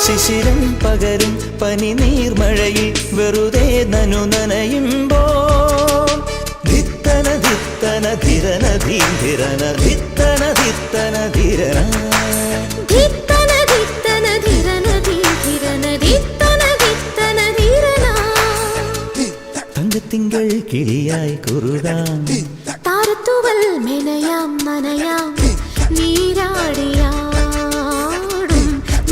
ശിശിരം പകരും പനി നീർമഴയിൽ വെറുതെ നനു നനയുമ്പോ ധിത്തന ധിത്തന ധിരന ധീരന ധിത്തന ധിത്തന ധിരന ധിത്തന ധിത്തന ധിരന ധീരന ധിത്തന ധിത്തന ധിരന തങ്കത്തിങ്കൾ കിളിയായി കുറുകാം താരത്തുവൽ മെനയാം നനയാം നീരാടിയാം